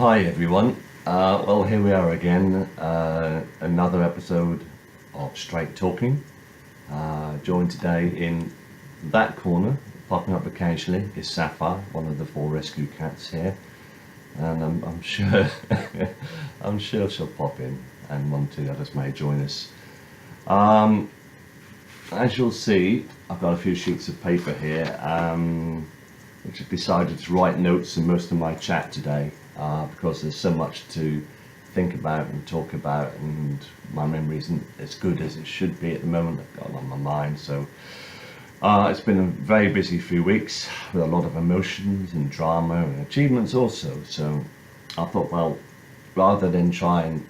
Hi everyone, well here we are again, another episode of Straight Talking. Joined today in that corner, popping up occasionally, is Sapphire, one of the 4 rescue cats here, and I'm sure I'm sure she'll pop in, and one or two others may join us. As you'll see, I've got a few sheets of paper here, which I've decided to write notes in most of my chat today, because there's so much to think about and talk about, and my memory isn't as good as it should be at the moment. I've got it on my mind, so it's been a very busy few weeks with a lot of emotions and drama and achievements also. So I thought, well, rather than try and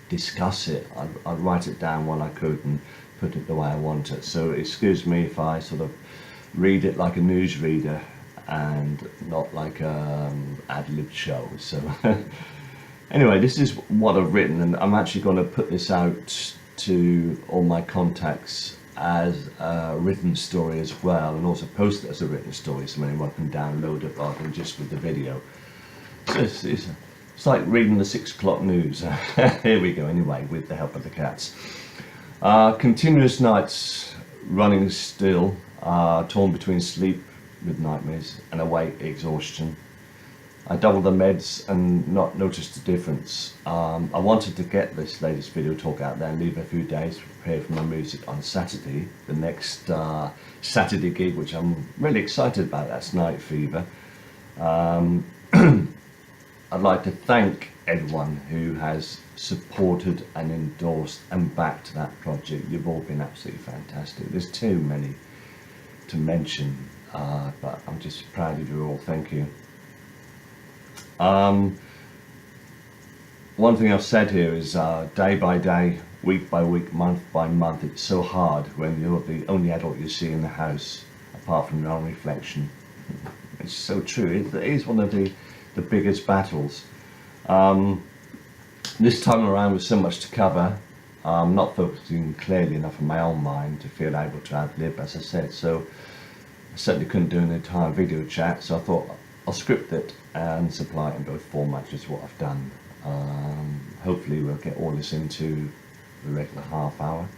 discuss it, I'd write it down when I could and put it the way I want it. So excuse me if I sort of read it like a newsreader and not like ad-lib show. So anyway, this is what I've written, and I'm actually going to put this out to all my contacts as a written story as well, and also post it as a written story so anyone can download it rather than just with the video. So it's like reading the 6 o'clock news. Here we go anyway, with the help of the cats. Continuous nights running still, torn between sleep with nightmares and awake exhaustion. I doubled the meds and not noticed the difference. I wanted to get this latest video talk out there and leave a few days to prepare for my music on Saturday, the next Saturday gig, which I'm really excited about. That's Night Fever. I'd like to thank everyone who has supported and endorsed and backed that project. You've all been absolutely fantastic. There's too many to mention, but I'm just proud of you all. Thank you. One thing I've said here is day by day, week by week, month by month, it's so hard when you're the only adult you see in the house apart from your own reflection. It's so true. It is one of the biggest battles. This time around with so much to cover, I'm not focusing clearly enough on my own mind to feel able to ad-lib, as I said, so I certainly couldn't do an entire video chat, so I thought I'll script it and supply it in both formats, which is what I've done. Hopefully we'll get all this into the regular half hour.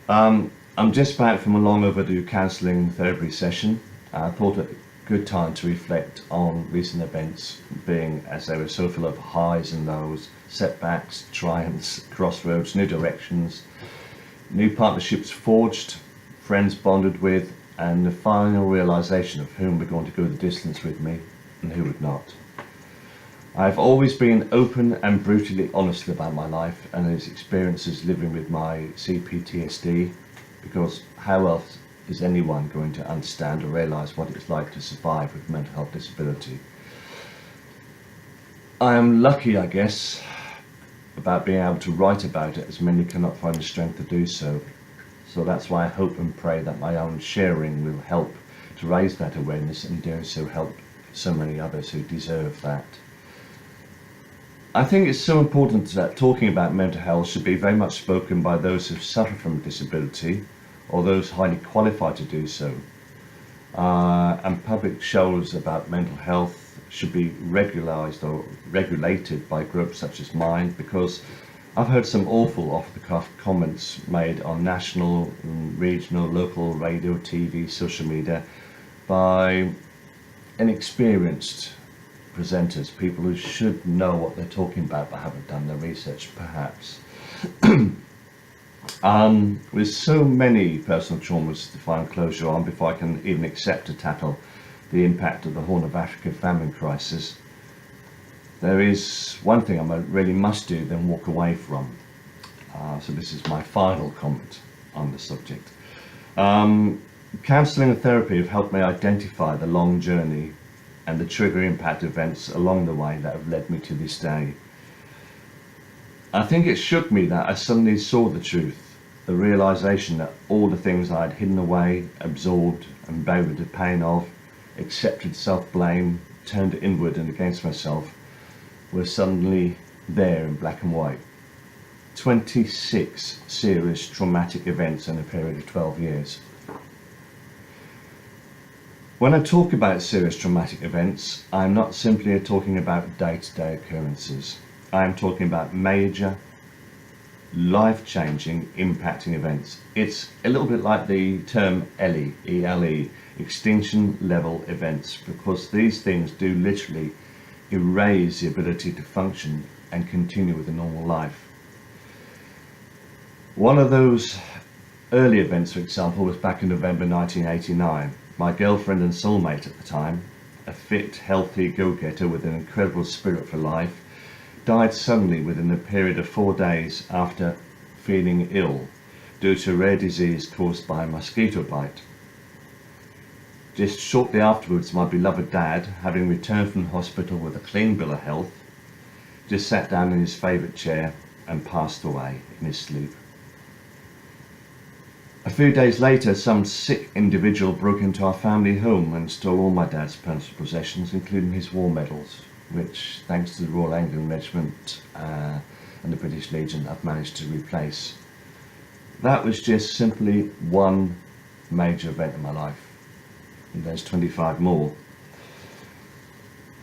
I'm just back from a long overdue counselling therapy session. I thought it a good time to reflect on recent events, being as they were so full of highs and lows, setbacks, triumphs, crossroads, new directions, new partnerships forged, friends bonded with, and the final realisation of whom were going to go the distance with me and who would not. I've always been open and brutally honest about my life and its experiences living with my CPTSD, because how else is anyone going to understand or realise what it's like to survive with mental health disability? I am lucky, I guess, about being able to write about it, as many cannot find the strength to do so. So that's why I hope and pray that my own sharing will help to raise that awareness, and doing so help so many others who deserve that. I think it's so important that talking about mental health should be very much spoken by those who suffer from disability, or those highly qualified to do so. And public shows about mental health should be regularised or regulated by groups such as mine, because I've heard some awful off-the-cuff comments made on national, regional, local radio, TV, social media by inexperienced presenters, people who should know what they're talking about but haven't done their research, perhaps. With so many personal traumas to find closure on before I can even accept to tackle the impact of the Horn of Africa famine crisis, there is one thing I really must do, then walk away from. So this is my final comment on the subject. Counselling and therapy have helped me identify the long journey and the trigger impact events along the way that have led me to this day. I think it shook me that I suddenly saw the truth, the realisation that all the things I had hidden away, absorbed and buried the pain of, accepted self-blame, turned inward and against myself, were suddenly there in black and white. 26 serious traumatic events in a period of 12 years. When I talk about serious traumatic events, I'm not simply talking about day-to-day occurrences. I am talking about major, life-changing, impacting events. It's a little bit like the term ELE, E-L-E, extinction level events, because these things do literally erase the ability to function and continue with a normal life. One of those early events, for example, was back in November 1989. My girlfriend and soulmate at the time, a fit, healthy go-getter with an incredible spirit for life, died suddenly within a period of 4 days after feeling ill due to a rare disease caused by a mosquito bite. Just shortly afterwards, my beloved dad, having returned from the hospital with a clean bill of health, just sat down in his favourite chair and passed away in his sleep. A few days later, some sick individual broke into our family home and stole all my dad's personal possessions, including his war medals, which, thanks to the Royal Anglian Regiment and the British Legion, I've managed to replace. That was just simply one major event in my life, and there's 25 more.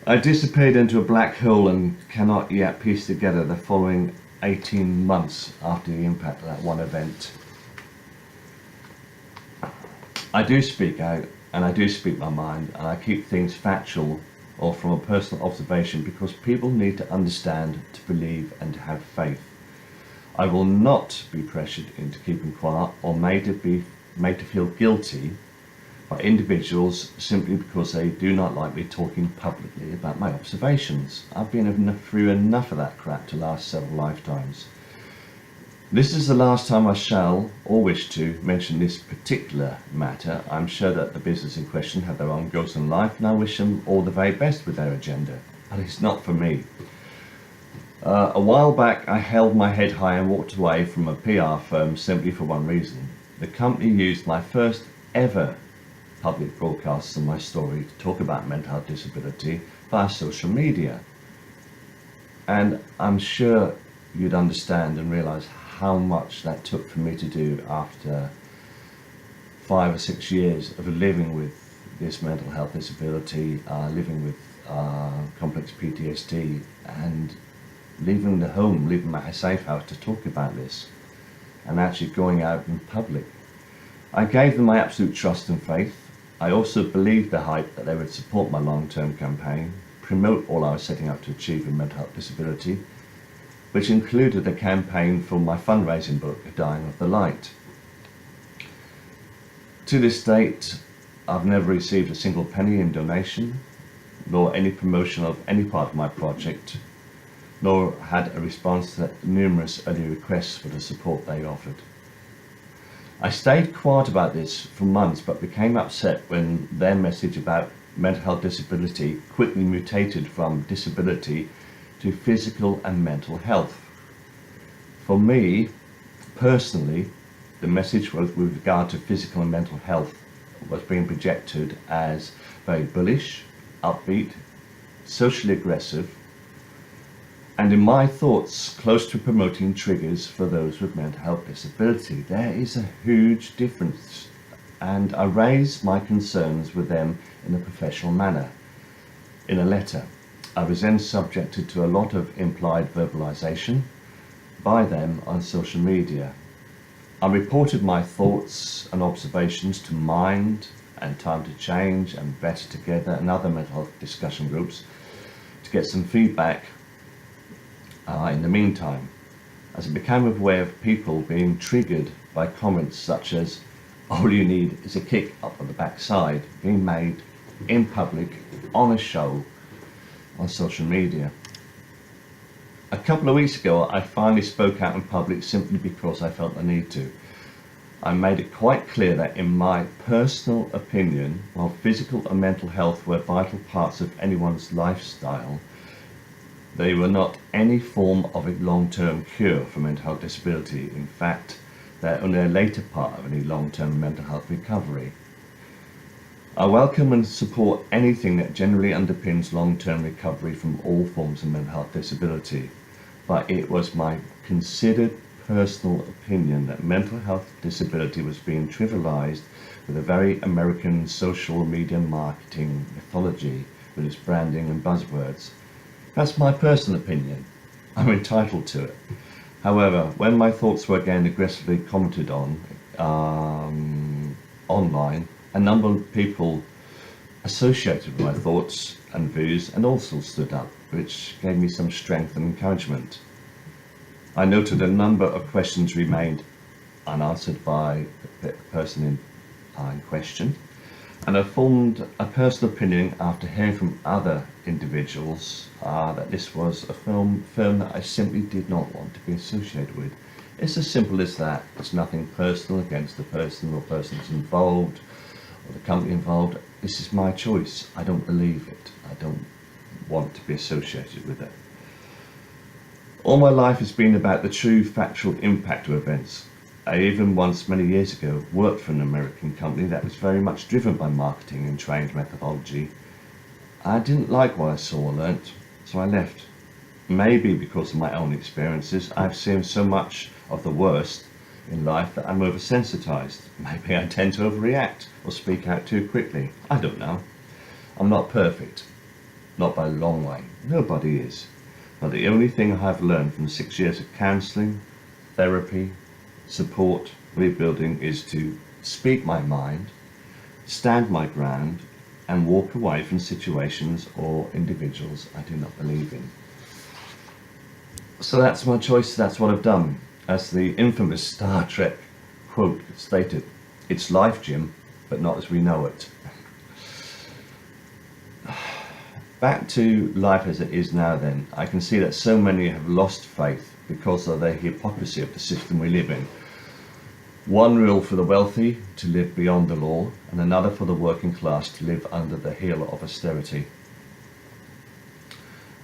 I disappeared into a black hole and cannot yet piece together the following 18 months after the impact of that one event. I do speak out, and I do speak my mind, and I keep things factual or from a personal observation because people need to understand, to believe, and to have faith. I will not be pressured into keeping quiet or made to feel guilty by individuals simply because they do not like me talking publicly about my observations. I've been through enough of that crap to last several lifetimes. This is the last time I shall, or wish to, mention this particular matter. I'm sure that the business in question have their own goals in life, and I wish them all the very best with their agenda. But it's not for me. A while back, I held my head high and walked away from a PR firm simply for one reason. The company used my first ever public broadcasts of my story to talk about mental health disability via social media. And I'm sure you'd understand and realise how much that took for me to do after 5 or 6 years of living with this mental health disability, living with complex PTSD, and leaving the home, leaving my safe house to talk about this, and actually going out in public. I gave them my absolute trust and faith. I also believed the hype that they would support my long-term campaign, promote all I was setting out to achieve in mental health disability, which included a campaign for my fundraising book, A Dying of the Light. To this date, I've never received a single penny in donation, nor any promotion of any part of my project, nor had a response to numerous early requests for the support they offered. I stayed quiet about this for months, but became upset when their message about mental health disability quickly mutated from disability to physical and mental health. For me, personally, the message with regard to physical and mental health was being projected as very bullish, upbeat, socially aggressive, and in my thoughts, close to promoting triggers for those with mental health disability. There is a huge difference, and I raised my concerns with them in a professional manner, in a letter. I was then subjected to a lot of implied verbalization by them on social media. I reported my thoughts and observations to Mind and Time to Change and Better Together and other mental health discussion groups to get some feedback in the meantime, as I became aware of people being triggered by comments such as, "All you need is a kick up on the backside," being made in public on a show on social media. A couple of weeks ago, I finally spoke out in public simply because I felt the need to. I made it quite clear that in my personal opinion, while physical and mental health were vital parts of anyone's lifestyle, they were not any form of a long-term cure for mental health disability. In fact, they're only a later part of any long-term mental health recovery. I welcome and support anything that generally underpins long-term recovery from all forms of mental health disability, but it was my considered personal opinion that mental health disability was being trivialized with a very American social media marketing mythology with its branding and buzzwords. That's my personal opinion. I'm entitled to it. However, when my thoughts were again aggressively commented on online, a number of people associated with my thoughts and views and also stood up, which gave me some strength and encouragement. I noted a number of questions remained unanswered by the person in question, and I formed a personal opinion after hearing from other individuals that this was a firm that I simply did not want to be associated with. It's as simple as that. It's nothing personal against the person or persons involved or the company involved. This is my choice. I don't believe it. I don't want to be associated with it. All my life has been about the true factual impact of events. I even once, many years ago, worked for an American company that was very much driven by marketing and trained methodology. I didn't like what I saw or learnt, so I left. Maybe because of my own experiences, I've seen so much of the worst in life that I'm oversensitized. Maybe I tend to overreact or speak out too quickly. I don't know. I'm not perfect. Not by a long way. Nobody is. But the only thing I have learned from 6 years of counselling, therapy, support, rebuilding is to speak my mind, stand my ground, and walk away from situations or individuals I do not believe in. So that's my choice, that's what I've done. As the infamous Star Trek quote stated, "It's life, Jim, but not as we know it." Back to life as it is now then, I can see that so many have lost faith because of the hypocrisy of the system we live in. One rule for the wealthy to live beyond the law, and another for the working class to live under the heel of austerity.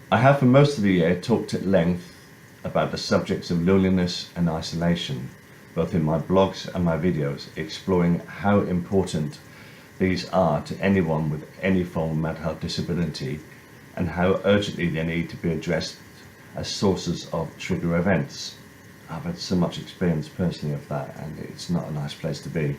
I have for most of the year talked at length about the subjects of loneliness and isolation, both in my blogs and my videos, exploring how important these are to anyone with any form of mental health disability and how urgently they need to be addressed as sources of trigger events. I've had so much experience personally of that, and it's not a nice place to be.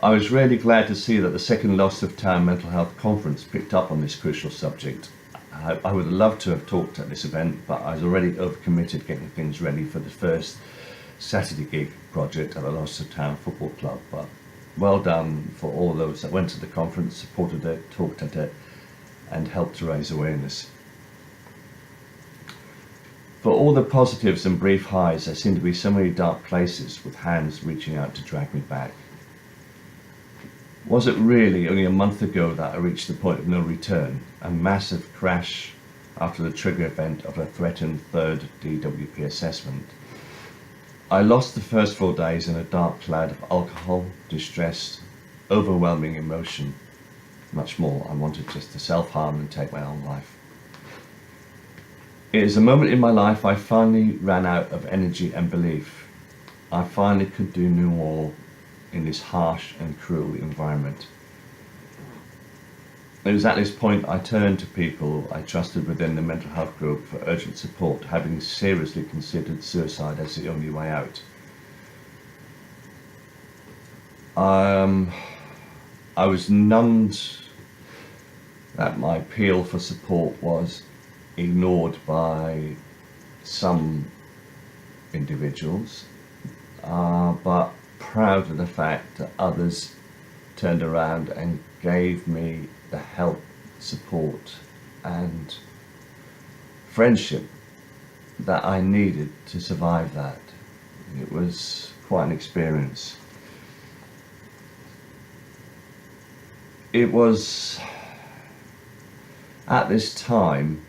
I was really glad to see that the second Lowestoft Town Mental Health Conference picked up on this crucial subject. I would love to have talked at this event, but I was already overcommitted getting things ready for the first Saturday gig project at the Lowestoft Town Football Club. But well done for all those that went to the conference, supported it, talked at it, and helped to raise awareness. For all the positives and brief highs, there seem to be so many dark places with hands reaching out to drag me back. Was it really only a month ago that I reached the point of no return, a massive crash after the trigger event of a threatened third DWP assessment? I lost the first 4 days in a dark cloud of alcohol, distress, overwhelming emotion, much more. I wanted just to self-harm and take my own life. It is a moment in my life I finally ran out of energy and belief. I finally could do no more in this harsh and cruel environment. It was at this point I turned to people I trusted within the mental health group for urgent support, having seriously considered suicide as the only way out. I was numbed that my appeal for support was ignored by some individuals, but proud of the fact that others turned around and gave me the help, support and friendship that I needed to survive that. It was quite an experience. It was at this time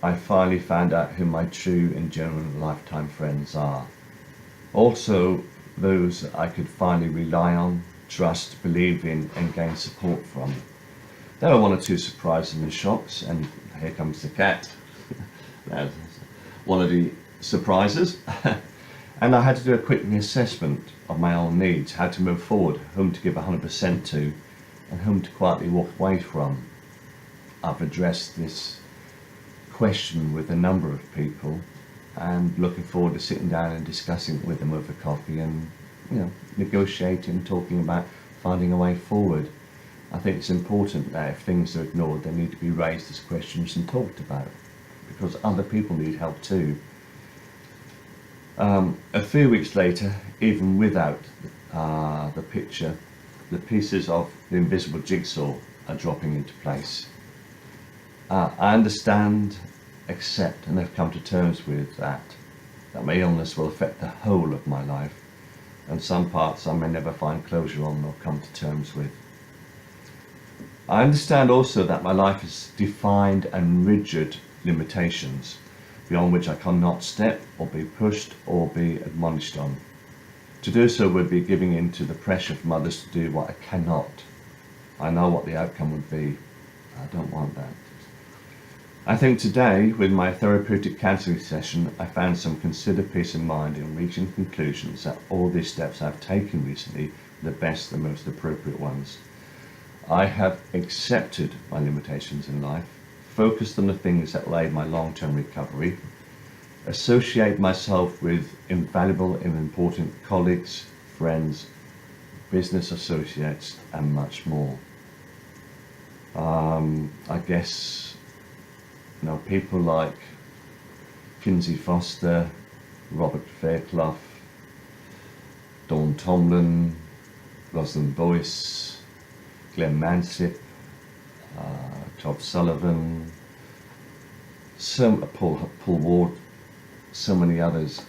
I finally found out who my true and genuine lifetime friends are. Also those that I could finally rely on, trust, believe in and gain support from. There were one or two surprises and shocks, and here comes the cat. That's one of the surprises. And I had to do a quick reassessment of my own needs, how to move forward, whom to give 100% to and whom to quietly walk away from. I've addressed this question with a number of people and looking forward to sitting down and discussing it with them over coffee and negotiating, talking about finding a way forward. I think it's important that if things are ignored, they need to be raised as questions and talked about, because other people need help too. A few weeks later, even without the picture, the pieces of the invisible jigsaw are dropping into place. I understand, accept, and have come to terms with that my illness will affect the whole of my life, and some parts I may never find closure on or come to terms with. I understand also that my life has defined and rigid limitations beyond which I cannot step or be pushed or be admonished on. To do so would be giving in to the pressure from others to do what I cannot. I know what the outcome would be. I don't want that. I think today, with my therapeutic counselling session, I found some considered peace of mind in reaching conclusions that all these steps I've taken recently are the best and most appropriate ones. I have accepted my limitations in life, focused on the things that lay my long-term recovery, associate myself with invaluable and important colleagues, friends, business associates, and much more. I guess people like Kinsey Foster, Robert Fairclough, Dawn Tomlin, Rosalind Boyce, Glenn Mansip, Todd Sullivan, Paul Ward, so many others.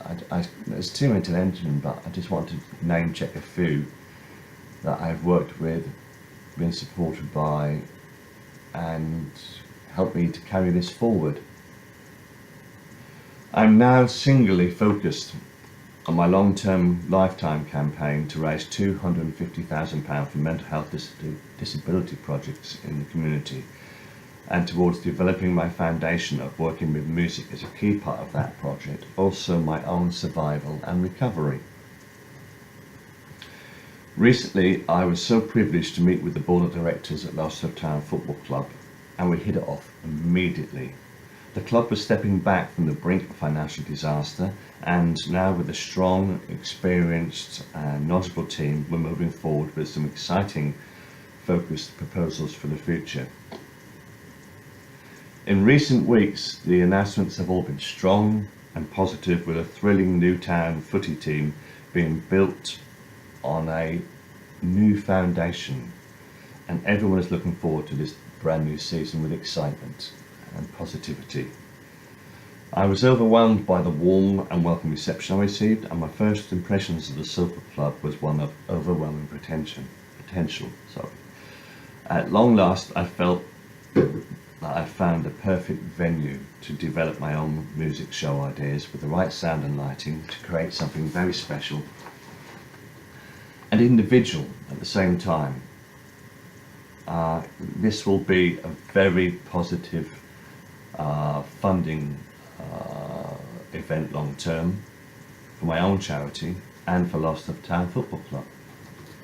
There's too many to mention, but I just want to name check a few that I've worked with, been supported by, and helped me to carry this forward. I'm now singularly focused on my long-term lifetime campaign to raise £250,000 for mental health disability projects in the community, and towards developing my foundation of working with music as a key part of that project, also my own survival and recovery. Recently, I was so privileged to meet with the board of directors at Lowestoft Town Football Club, and we hit it off immediately. The club was stepping back from the brink of financial disaster, and now with a strong, experienced and knowledgeable team, we're moving forward with some exciting, focused proposals for the future. In recent weeks, the announcements have all been strong and positive, with a thrilling new town footy team being built on a new foundation, and everyone is looking forward to this brand new season with excitement and positivity. I was overwhelmed by the warm and welcome reception I received, and my first impressions of the Super Club was one of overwhelming potential. At long last, I felt that I found the perfect venue to develop my own music show ideas with the right sound and lighting to create something very special and individual at the same time. This will be a very positive funding event long term for my own charity and for Lowestoft Town Football Club.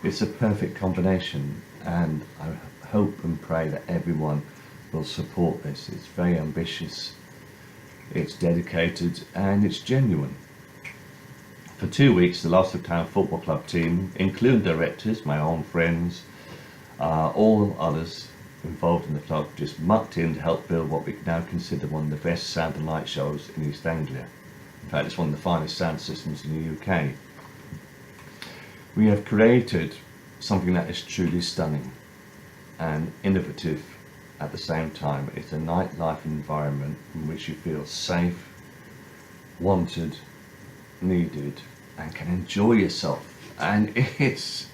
It's a perfect combination, and I hope and pray that everyone will support this. It's very ambitious, it's dedicated, and it's genuine. For 2 weeks, the Lowestoft Town Football Club team, including directors, my own friends, all others involved in the club, just mucked in to help build what we now consider one of the best sound and light shows in East Anglia. In fact, it's one of the finest sound systems in the UK. We have created something that is truly stunning and innovative at the same time. It's a nightlife environment in which you feel safe, wanted, needed, and can enjoy yourself. And it's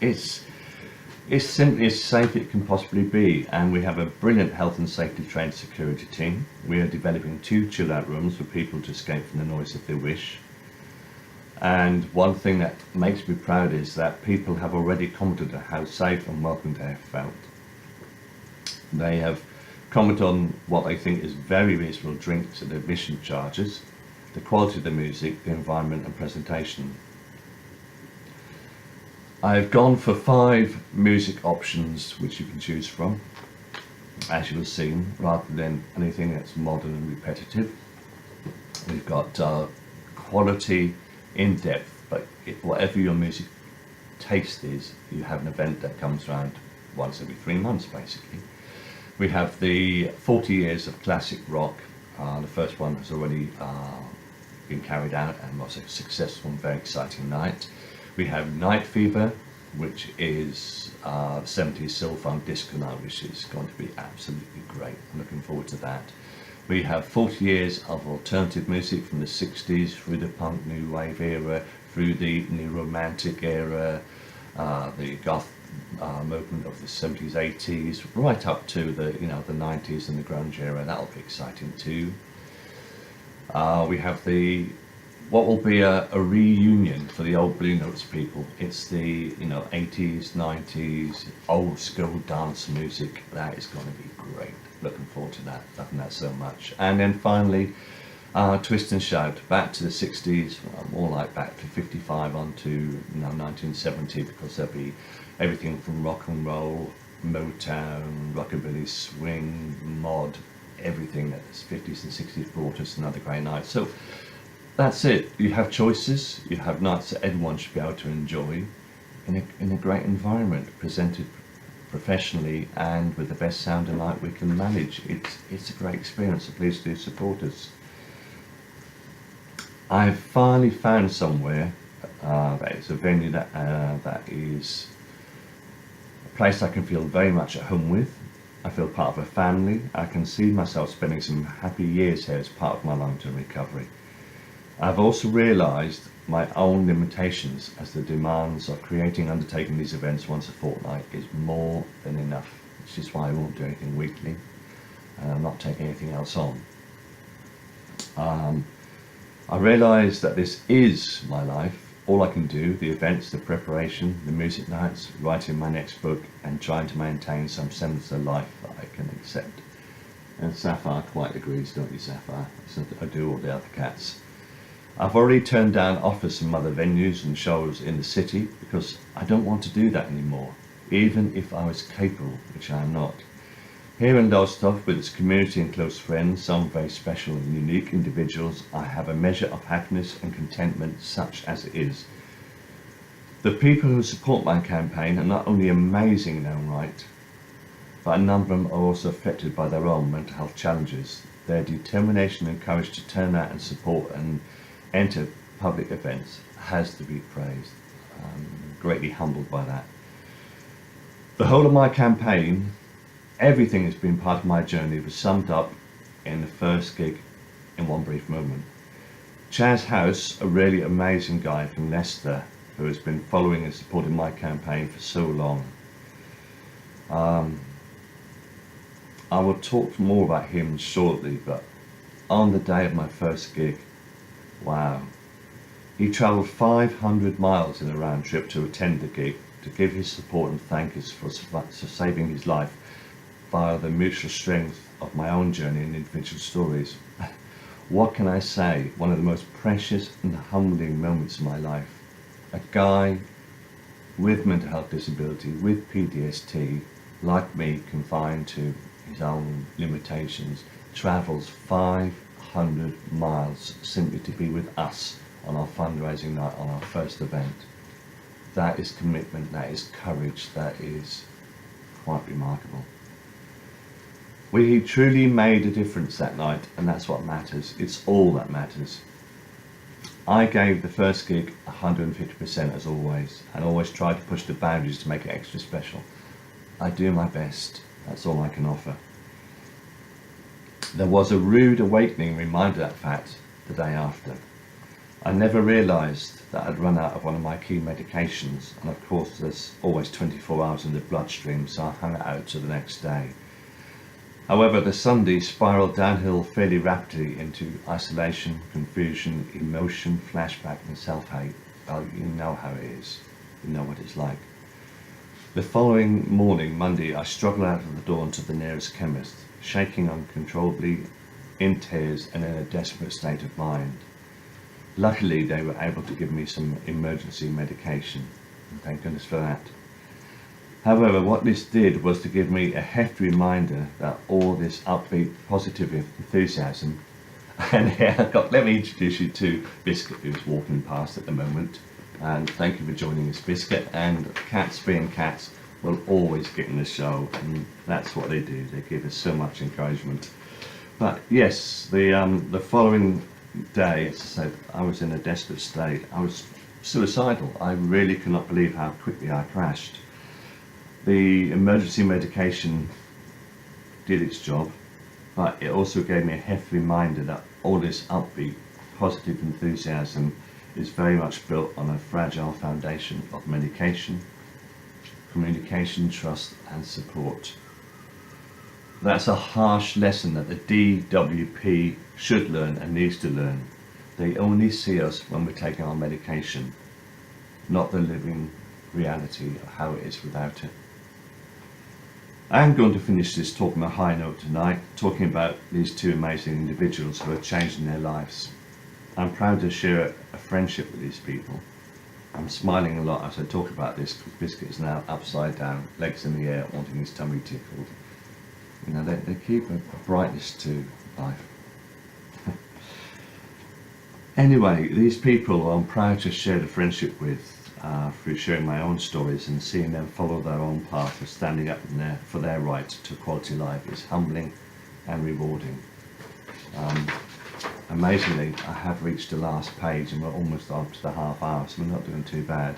simply as safe as it can possibly be, and we have a brilliant health and safety trained security team. We are developing 2 chill out rooms for people to escape from the noise if they wish. And one thing that makes me proud is that people have already commented on how safe and welcome they have felt. They have commented on what they think is very reasonable drinks and admission charges, the quality of the music, the environment and presentation. I've gone for 5 music options which you can choose from, as you have seen, rather than anything that's modern and repetitive. We've got quality, in-depth, but whatever your music tasties, you have an event that comes around once every 3 months basically. We have the 40 years of classic rock. The first one has already been carried out and was a successful and very exciting night. We have Night Fever, which is 70s soul funk disco night, which is going to be absolutely great. I'm looking forward to that. We have 40 years of alternative music from the 60s through the punk new wave era, through the new romantic era, the goth movement of the 70s, 80s, right up to the the 90s and the grunge era. That'll be exciting too. We have what will be a reunion for the old Blue Notes people. It's the 80s, 90s, old school dance music. That is going to be great. Looking forward to that. Loving that so much. And then finally, Twist and Shout, back to the 60s, more like back to 55 on to 1970, because there'll be everything from rock and roll, Motown, rockabilly, swing, mod, everything that the 50s and 60s brought us. Another great night. So that's it. You have choices, you have nights that everyone should be able to enjoy in a great environment, presented professionally and with the best sound and light we can manage. It's a great experience, so please do support us. I've finally found somewhere that is a venue that is a place I can feel very much at home with. I feel part of a family. I can see myself spending some happy years here as part of my long-term recovery. I've also realised my own limitations, as the demands of undertaking these events once a fortnight is more than enough, which is why I won't do anything weekly, and I'm not taking anything else on. I realise that this is my life, all I can do, the events, the preparation, the music nights, writing my next book, and trying to maintain some semblance of life that I can accept. And Sapphire quite agrees, don't you, Sapphire? So I do all the other cats. I've already turned down offers from other venues and shows in the city because I don't want to do that anymore, even if I was capable, which I am not. Here in Lowestoft, with its community and close friends, some very special and unique individuals, I have a measure of happiness and contentment such as it is. The people who support my campaign are not only amazing in their own right, but a number of them are also affected by their own mental health challenges. Their determination and courage to turn out and support and enter public events has to be praised. I'm greatly humbled by that. The whole of my campaign, everything that's been part of my journey, was summed up in the first gig in one brief moment. Chaz House, a really amazing guy from Leicester who has been following and supporting my campaign for so long. I will talk more about him shortly, but on the day of my first gig, wow, he travelled 500 miles in a round trip to attend the gig, to give his support and thank us for saving his life via the mutual strength of my own journey and individual stories. What can I say? One of the most precious and humbling moments of my life. A guy with mental health disability, with PTSD, like me, confined to his own limitations, travels 500 miles simply to be with us on our fundraising night, on our first event. That is commitment, that is courage, that is quite remarkable. We truly made a difference that night, and that's what matters. It's all that matters. I gave the first gig 150% as always, and always tried to push the boundaries to make it extra special. I do my best, that's all I can offer. There was a rude awakening reminder of that fact the day after. I never realised that I'd run out of one of my key medications, and of course there's always 24 hours in the bloodstream, so I hung it out to the next day. However, the Sunday spiralled downhill fairly rapidly into isolation, confusion, emotion, flashback and self-hate. Well, you know how it is. You know what it's like. The following morning, Monday, I struggled out of the door into the nearest chemist, shaking uncontrollably, in tears and in a desperate state of mind. Luckily, they were able to give me some emergency medication, and thank goodness for that. However, what this did was to give me a hefty reminder that all this upbeat, positive enthusiasm, and here I've got, let me introduce you to Biscuit, who's walking past at the moment. and thank you for joining us, Biscuit. And cats being cats will always get in the show, and that's what they do. They give us so much encouragement. But yes, the following day, as I said, I was in a desperate state. I was suicidal. I really could not believe how quickly I crashed. The emergency medication did its job, but it also gave me a hefty reminder that all this upbeat, positive enthusiasm is very much built on a fragile foundation of medication, communication, trust and support. That's a harsh lesson that the DWP should learn and needs to learn. They only see us when we're taking our medication, not the living reality of how it is without it. I'm going to finish this talk on a high note tonight, talking about these two amazing individuals who are changing their lives. I'm proud to share a friendship with these people. I'm smiling a lot as I talk about this because Biscuit is now upside down, legs in the air, wanting his tummy tickled. You know, they keep a brightness to life. Anyway, these people I'm proud to share the friendship with through sharing my own stories and seeing them follow their own path of standing up for their right to quality life is humbling and rewarding. Amazingly, I have reached the last page and we're almost on to the half hour, so we're not doing too bad.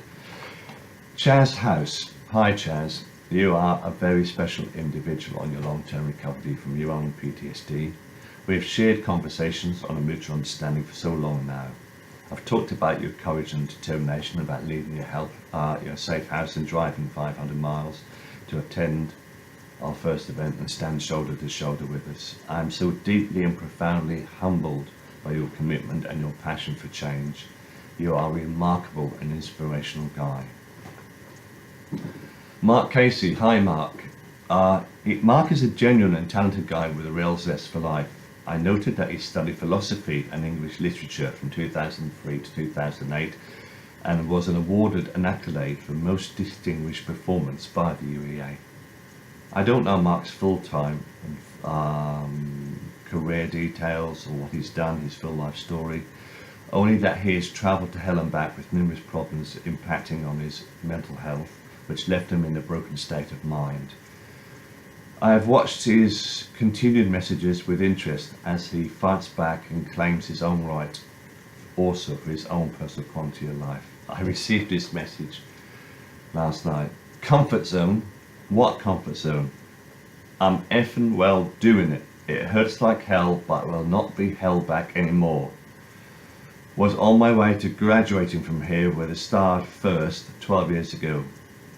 Chaz House. Hi Chaz, you are a very special individual on your long-term recovery from your own PTSD. We have shared conversations on a mutual understanding for so long now. I've talked about your courage and determination about leaving your safe house and driving 500 miles to attend our first event and stand shoulder to shoulder with us. I'm so deeply and profoundly humbled by your commitment and your passion for change. You are a remarkable and inspirational guy. Mark Casey. Hi Mark. Mark is a genuine and talented guy with a real zest for life. I noted that he studied philosophy and English literature from 2003 to 2008 and was awarded an accolade for most distinguished performance by the UEA. I don't know Mark's full-time career details or what he's done, his full life story, only that he has travelled to hell and back with numerous problems impacting on his mental health, which left him in a broken state of mind. I have watched his continued messages with interest as he fights back and claims his own right also for his own personal quality of life. I received this message last night. Comfort zone? What comfort zone? I'm effing well doing it. It hurts like hell, but will not be held back anymore. Was on my way to graduating from here with a start first 12 years ago.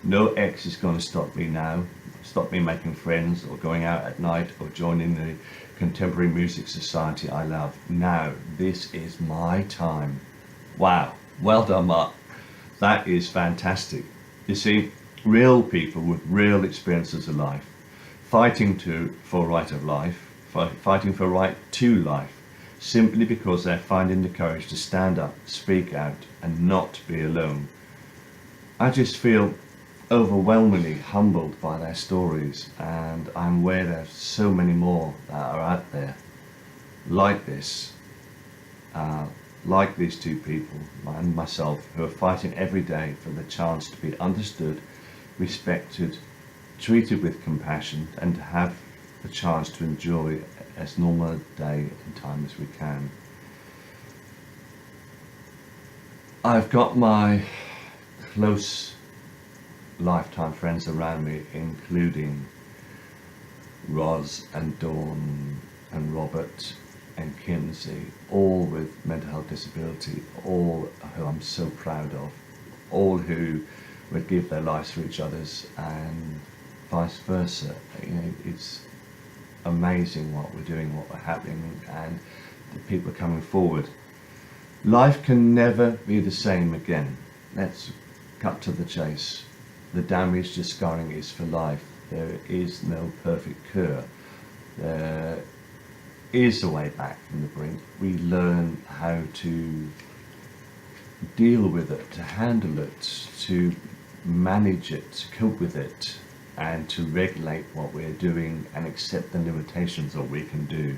No X is going to stop me now, stop me making friends or going out at night or joining the contemporary music society I love. Now, this is my time. Wow, well done Mark. That is fantastic. You see, real people with real experiences of life, fighting for right of life, fighting for right to life, simply because they're finding the courage to stand up, speak out, and not be alone. I just feel overwhelmingly humbled by their stories, and I'm aware there's so many more that are out there like this, like these two people and myself, who are fighting every day for the chance to be understood, respected, treated with compassion, and to have the chance to enjoy as normal a day and time as we can. I've got my close lifetime friends around me, including Roz and Dawn and Robert and Kinsey, all with mental health disability, all who I'm so proud of, all who would give their lives for each other's, and vice versa. You know, it's amazing what we're doing, what we're happening, and the people coming forward. Life can never be the same again. Let's cut to the chase. The damage, the scarring is for life. There is no perfect cure. There is a way back from the brink. We learn how to deal with it, to handle it, to manage it, to cope with it, and to regulate what we're doing and accept the limitations of what we can do.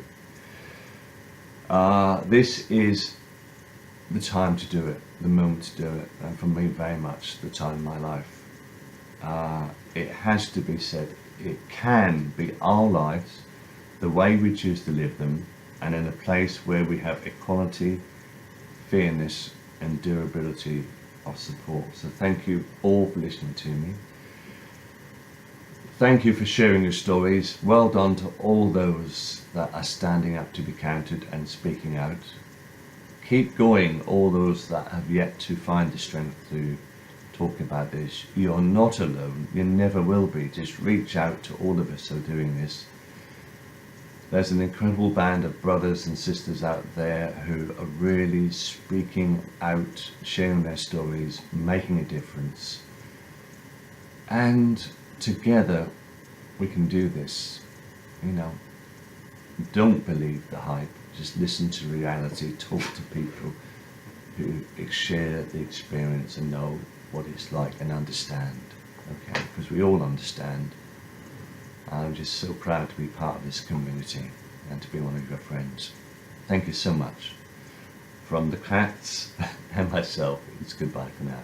This is the time to do it, the moment to do it, and for me very much the time of my life. It has to be said, it can be our lives, the way we choose to live them, and in a place where we have equality, fairness and durability of support. So thank you all for listening to me. Thank you for sharing your stories. Well done to all those that are standing up to be counted and speaking out. Keep going, all those that have yet to find the strength to talk about this. You're not alone, you never will be. Just reach out to all of us who are doing this. There's an incredible band of brothers and sisters out there who are really speaking out, sharing their stories, making a difference. And together we can do this. You know, don't believe the hype, just listen to reality, talk to people who share the experience and know what it's like and understand, okay, because we all understand. I'm just so proud to be part of this community and to be one of your friends. Thank you so much. From the cats and myself, it's goodbye for now.